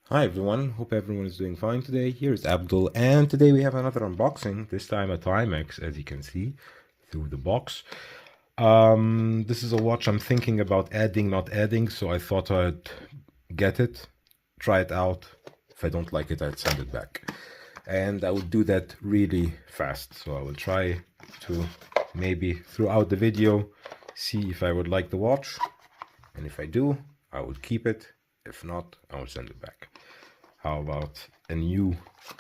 Hi everyone, hope everyone is doing fine today. Here's Abdul, and today we have another unboxing, this time a Timex, as you can see through the box. This is a watch I'm thinking about adding, not adding, so I thought I'd get it, try it out. If I don't like it, I'd send it back. And I will do that really fast, so I will try to maybe throughout the video see if I would like the watch, and if I do, I will keep it. If not, I will send it back. How about a new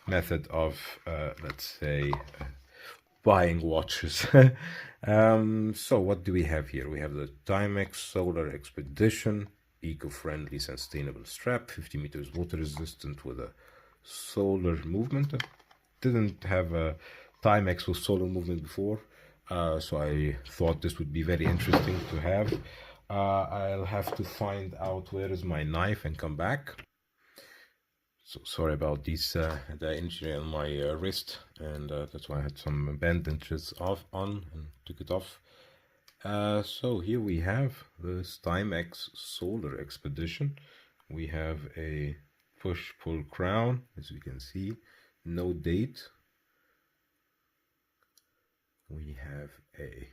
method of, let's say, buying watches? So what do we have here? We have the Timex Solar Expedition, eco-friendly, sustainable strap, 50 meters water resistant with a solar movement. I didn't have a Timex with solar movement before, so I thought this would be very interesting to have. I'll have to find out where is my knife and come back. So sorry about these, the injury on my wrist, and that's why I had some bandages on and took it off. So here we have this Timex Solar Expedition. We have a push-pull crown, as you can see, no date. We have a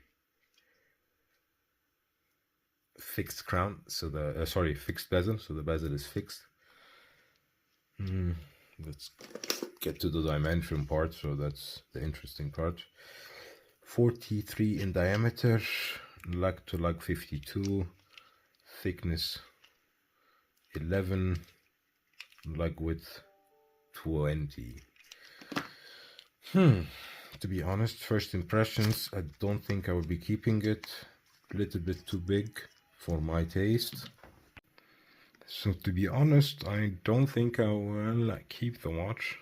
fixed crown, so the fixed bezel, so the bezel is fixed. Let's get to the dimension part, so that's the interesting part. 43 in diameter, lug to lug 52, thickness 11, lug width 20. To be honest, first impressions, I don't think I will be keeping it. A little bit too big for my taste. So to be honest, I don't think I will keep the watch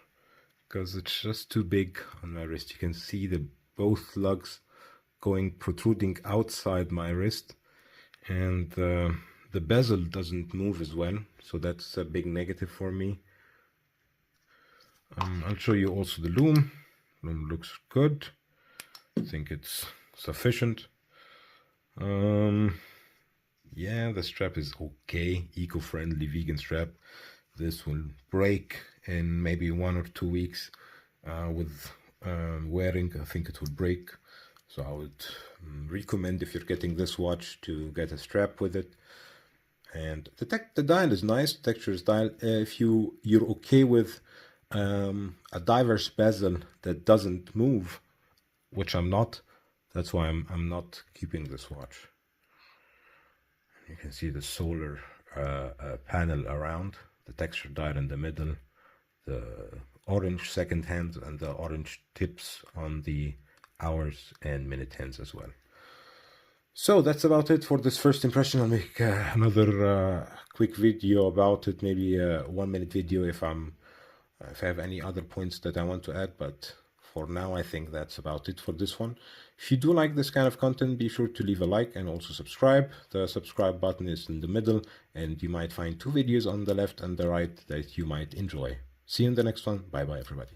because it's just too big on my wrist. You can see the both lugs protruding outside my wrist, and the bezel doesn't move as well, so that's a big negative for me. I'll show you also the loom. Loom looks good. I think it's sufficient. Yeah, the strap is okay, eco-friendly vegan strap. This will break in maybe 1 or 2 weeks with wearing. I think it will break, so I would recommend, if you're getting this watch, to get a strap with it. And the dial is nice, texture is dial. If you're okay with a diverse bezel that doesn't move, which I'm not, that's why I'm not keeping this watch. You can see the solar panel around, the texture dial in the middle, the orange second hand, and the orange tips on the hours and minute hands as well. So that's about it for this first impression. I'll make another quick video about it, maybe a 1-minute video if I have any other points that I want to add, but for now I think that's about it for this one. If you do like this kind of content, be sure to leave a like and also subscribe. The subscribe button is in the middle, and you might find 2 videos on the left and the right that you might enjoy. See you in the next one. Bye bye everybody.